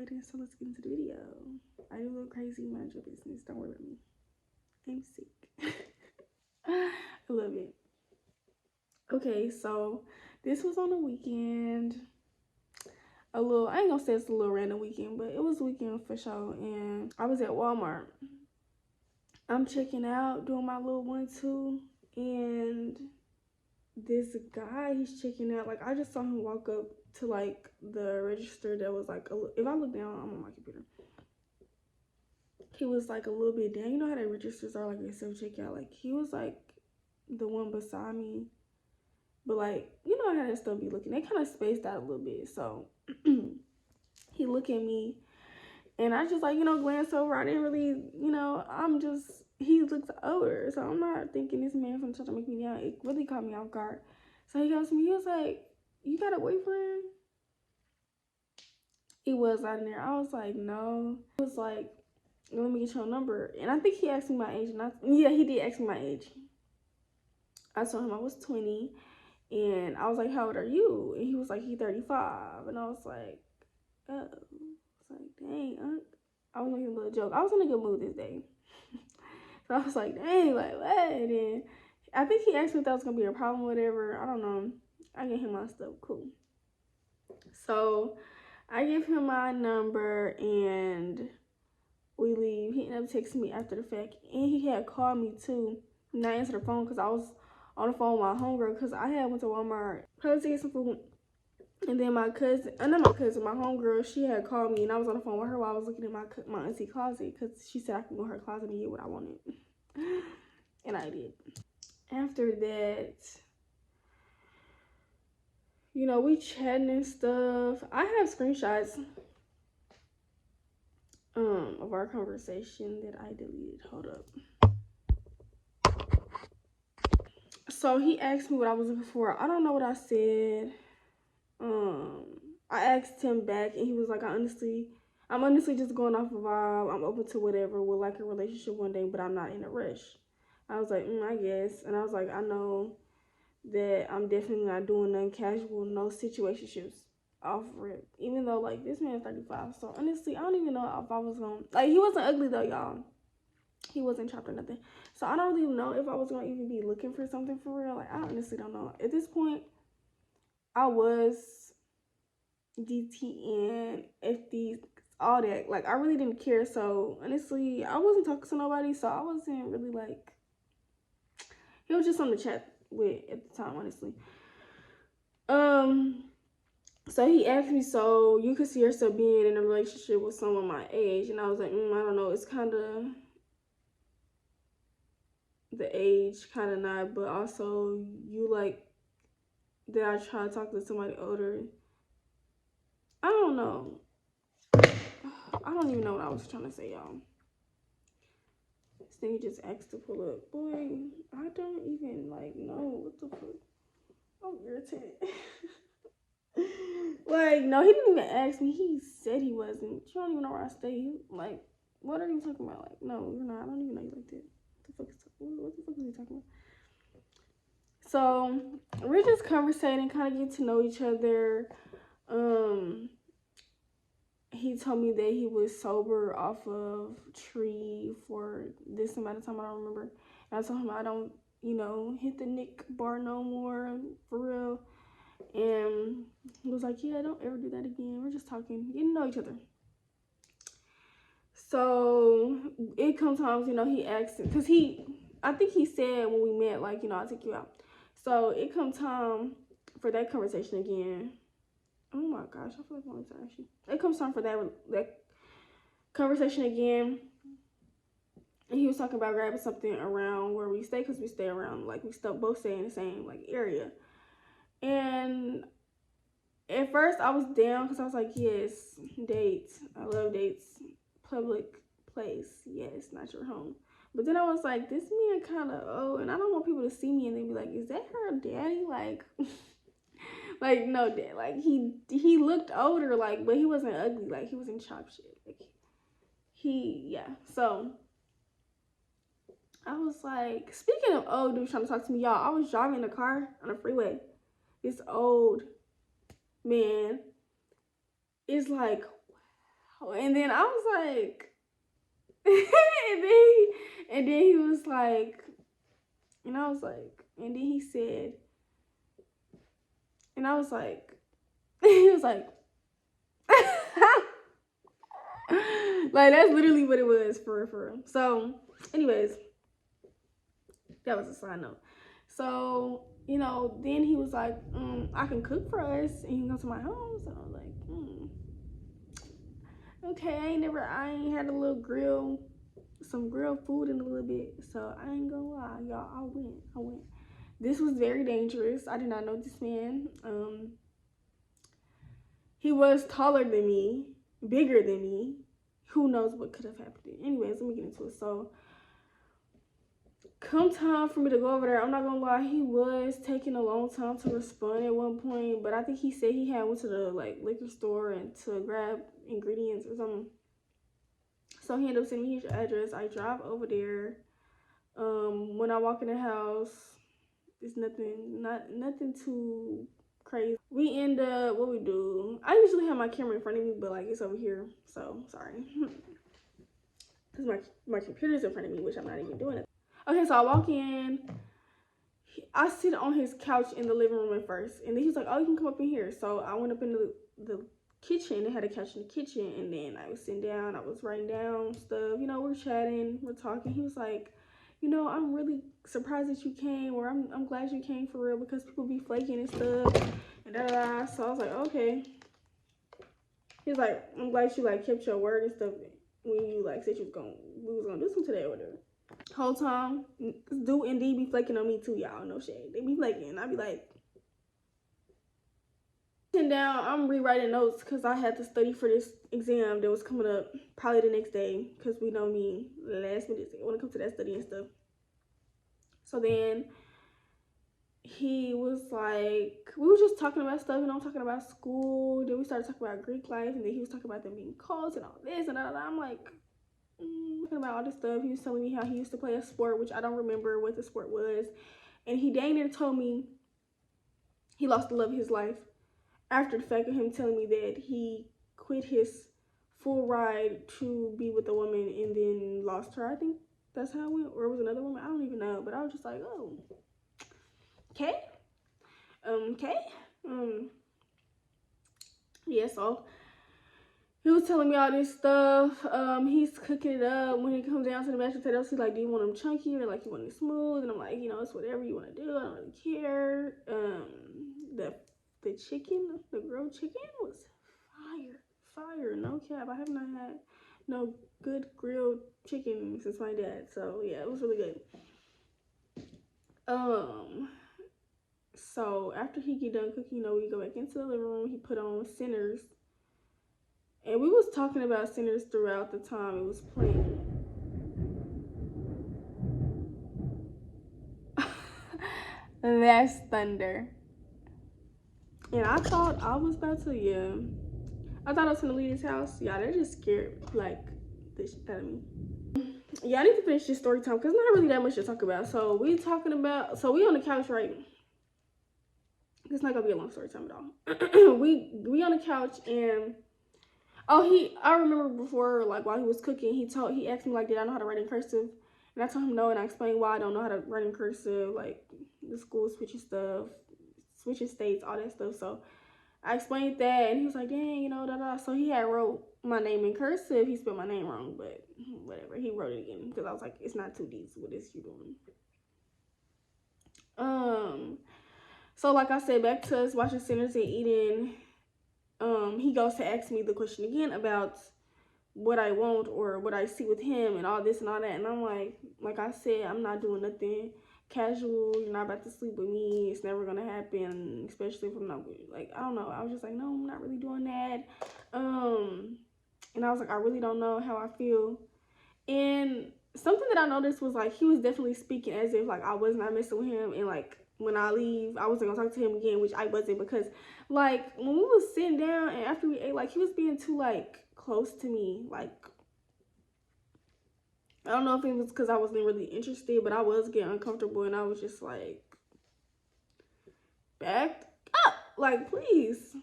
waiting, so let's get into the video. I do look crazy, mind your business. Don't worry about me. I'm sick. A little bit. Okay, so this was on the weekend. I ain't gonna say it's a little random weekend, but it was a weekend for sure. And I was at Walmart. I'm checking out, doing my little 1-2, and this guy, he's checking out. Like, I just saw him walk up to like the register that was like, if I look down, I'm on my computer. He was like a little bit down. You know how the registers are like a self checkout. Like, he was like the one beside me, but like, you know how that stuff be looking. They kind of spaced out a little bit. So he looked at me, and I just like, glanced over. I didn't really, he looks older, so I'm not thinking this man from trying to make me down. It really caught me off guard. So he goes to me, he was like, "You got a boyfriend?" He was out in there. I was like, "No." He was like, "Let me get your number." And I think he asked me my age. And yeah, he did ask me my age. I told him I was 20. And I was like, "How old are you?" And he was like, "He's 35. And I was like, "Oh." I was like, "Dang, I was making a little joke. I was in a good mood this day." So I was like, "Dang, like, what?" And I think he asked me if that was going to be a problem or whatever. I don't know. I gave him my stuff. Cool. So I give him my number, and we leave. He ended up texting me after the fact. And he had called me, too. And I answered the phone because I was on the phone with my homegirl, because I had went to Walmart to get some food. And then my homegirl, she had called me, and I was on the phone with her while I was looking at my auntie closet, because she said I could go in her closet and get what I wanted. And I did. After that, we chatting and stuff. I have screenshots of our conversation that I deleted. Hold up. So he asked me what I was looking for. I don't know what I said. I asked him back, and he was like, I'm honestly just going off of vibe. I'm open to whatever. Would like a relationship one day, but I'm not in a rush. I was like, I guess. And I was like, I know that I'm definitely not doing nothing casual, no situationships off rip. Even though, like, this man's 35. So, honestly, I don't even know if I was going to, like, he wasn't ugly, though, y'all. He wasn't chopped or nothing. So, I don't really know if I was going to even be looking for something for real. Like, I honestly don't know. At this point, I was DTN, FD, all that. Like, I really didn't care. So, honestly, I wasn't talking to nobody. So, I wasn't really, like, he was just on the chat with at the time, honestly. So he asked me, so you could see yourself being in a relationship with someone my age? And I was like, I don't know. It's kind of the age, kind of not, but also you like that I try to talk to somebody older. I don't know. I don't even know what I was trying to say, y'all. This thing just asked to pull up. Boy, I don't even like know what the fuck. I'm irritated. Like, no, he didn't even ask me. He said he wasn't. You don't even know where I stay. Like, what are you talking about? Like, no, you're not. I don't even know you like that. What the fuck is he talking about? So, we're just conversating, kind of getting to know each other. He told me that he was sober off of Tree for this amount of time. I don't remember. And I told him I don't, hit the Nick bar no more, for real. And he was like, yeah, don't ever do that again. We're just talking, getting to know each other. So it comes times, he asks, because I think he said when we met, like, I'll take you out. So it comes time for that conversation again. Oh my gosh, I feel like I wanted to ask you. It comes time for that conversation again. And he was talking about grabbing something around where we stay, because we stay around, like, we both stay in the same, like, area. And at first, I was down, because I was like, yes, dates. I love dates. Public place. Yes, not your home. But then I was like, this man kind of old, and I don't want people to see me and they be like, is that her daddy? Like, like, no, dad. Like, he looked older, like, but he wasn't ugly. Like, he wasn't chop shit. Like, yeah. So, I was like, speaking of old dudes trying to talk to me, y'all, I was driving in a car on a freeway. This old man is like, And then I was like, and then he was like, and I was like, and then he said, and I was like, he was like, like that's literally what it was for real. So, anyways, that was a side note. So, you know, then he was like, I can cook for us and you can come to my house. And I was like, okay, I ain't had a little grill, some grilled food in a little bit. So I ain't gonna lie, y'all, I went. This was very dangerous. I did not know this man. He was taller than me, bigger than me. Who knows what could have happened. Anyways, let me get into it. So, come time for me to go over there, I'm not gonna lie, he was taking a long time to respond at one point, but I think he said he had went to the like liquor store and to grab ingredients or something. So he ended up sending me his address. I drive over there. When I walk in the house, it's nothing too crazy. We end up, what we do, I usually have my camera in front of me, but like it's over here, so sorry. Because my computer's in front of me, which I'm not even doing it. Okay, so I walk in. I sit on his couch in the living room at first, and then he's like, "Oh, you can come up in here." So I went up into the kitchen. They had a couch in the kitchen, and then I was sitting down. I was writing down stuff. You know, we're chatting, we're talking. He was like, "You know, I'm really surprised that you came, or I'm glad you came for real because people be flaking and stuff." And da da da. So I was like, "Okay." He's like, "I'm glad you like kept your word and stuff when you like said we was gonna do something today or whatever." Whole time, do indeed be flaking on me too, y'all. No shade. They be flaking. I be like, sitting down, I'm rewriting notes because I had to study for this exam that was coming up probably the next day because we know me, last minute when it comes to that study and stuff. So then he was like, we were just talking about stuff, you know, talking about school. Then we started talking about Greek life, and then he was talking about them being cults and all this and all that. I'm like, talking about all this stuff. He was telling me how he used to play a sport, which I don't remember what the sport was. And he dang near told me he lost the love of his life after the fact of him telling me that he quit his full ride to be with a woman and then lost her. I think that's how it went. Or it was another woman. I don't even know. But I was just like, oh, okay. Okay. Yeah, so he was telling me all this stuff. He's cooking it up. When it comes down to the mashed potatoes, he's like, do you want them chunky or like you want them smooth? And I'm like, you know, it's whatever you want to do. I don't really care. The chicken, the grilled chicken was fire. No cap. I have not had no good grilled chicken since my dad. So yeah, it was really good. So after he get done cooking, you know, we go back into the living room. He put on Sinners. And we was talking about Sinners throughout the time it was playing. That's thunder. And I thought I was about to, yeah. I thought I was gonna leave this house. Yeah, they're just scared, like, the shit out of me. Yeah, I need to finish this story time because not really that much to talk about. So we on the couch, right? It's not gonna be a long story time at all. we on the couch and I remember before, like while he was cooking, he asked me like, did I know how to write in cursive? And I told him no, and I explained why I don't know how to write in cursive, like the school switching stuff, switching states, all that stuff. So I explained that, and he was like, dang, you know, da da. So he had wrote my name in cursive. He spelled my name wrong, but whatever. He wrote it again because I was like, it's not 2Ds. What is you doing? So like I said, back to us watching Sinners and eating. He goes to ask me the question again about what I want or what I see with him and all this and all that. And I'm like I said, I'm not doing nothing casual. You're not about to sleep with me. It's never gonna happen, especially if I'm not with you. Like, I don't know. I was just like, no, I'm not really doing that. And I was like, I really don't know how I feel. And something that I noticed was like, he was definitely speaking as if like I was not messing with him, and like when I leave, I wasn't gonna talk to him again, which I wasn't, because like when we was sitting down and after we ate, like he was being too like close to me. Like, I don't know if it was because I wasn't really interested, but I was getting uncomfortable, and I was just like, back up, like please.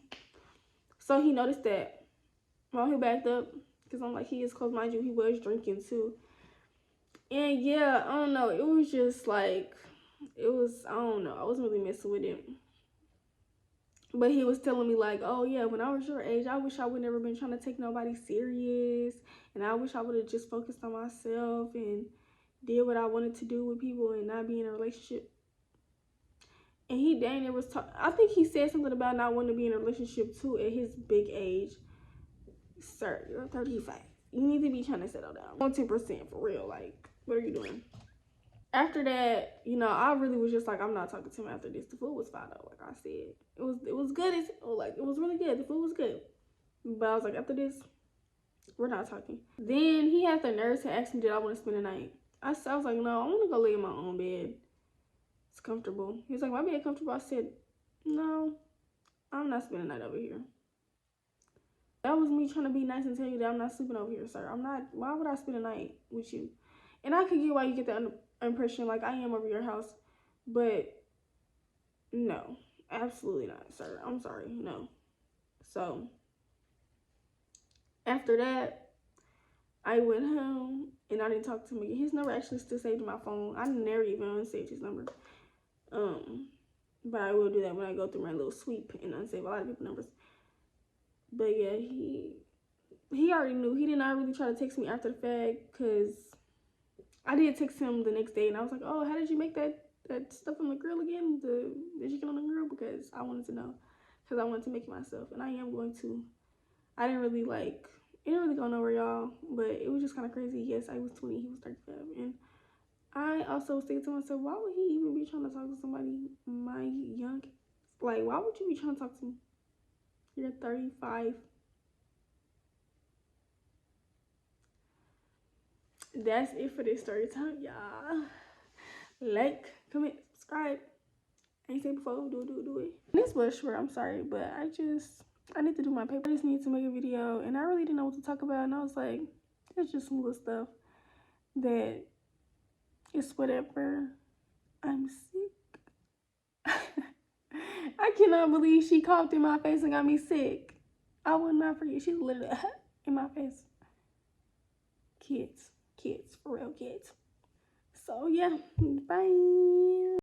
So he noticed that while he backed up, Because I'm like, he is close, mind you, he was drinking too. And yeah, I don't know. It was just like, I don't know. I wasn't really messing with him. But he was telling me like, oh yeah, when I was your age, I wish I would never been trying to take nobody serious. And I wish I would have just focused on myself and did what I wanted to do with people and not be in a relationship. And he dang near was talking. I think he said something about not wanting to be in a relationship too at his big age. Sir, you're 35. You need to be trying to settle down. 10% for real. Like, what are you doing? After that, you know, I really was just like, I'm not talking to him after this. The food was fine though, like I said. It was good. It was really good. The food was good. But I was like, after this, we're not talking. Then he had the nerve to ask me, did I want to spend the night? I was like, no, I want to go lay in my own bed. It's comfortable. He was like, my bed comfortable? I said, no, I'm not spending the night over here. That was me trying to be nice and tell you that I'm not sleeping over here, sir. I'm not. Why would I spend a night with you? And I could get why you get the impression like I am over your house, but no, absolutely not, sir. I'm sorry, no. So after that, I went home and I didn't talk to him again. His number actually still saved in my phone. I never even unsaved his number. But I will do that when I go through my little sweep and unsave a lot of people's numbers. But yeah, he already knew. He did not really try to text me after the fact, because I did text him the next day and I was like, oh, how did you make that stuff on the grill again? The chicken on the grill? Because I wanted to know. Because I wanted to make it myself. And I am going to. I didn't really it didn't really go nowhere, y'all. But it was just kind of crazy. Yes, I was 20. He was 35. And I also was thinking to myself, why would he even be trying to talk to somebody my young? Like, why would you be trying to talk to me? You're 35. That's it for this story time, y'all. Like, comment, subscribe. I ain't said before, do it. This was short, I'm sorry, but I need to do my paper. I just need to make a video, and I really didn't know what to talk about, and I was like, it's just some little stuff that is whatever. I'm sick. I cannot believe she coughed in my face and got me sick. I will not forget. She's literally in my face. Kids, for real kids. So yeah, bye.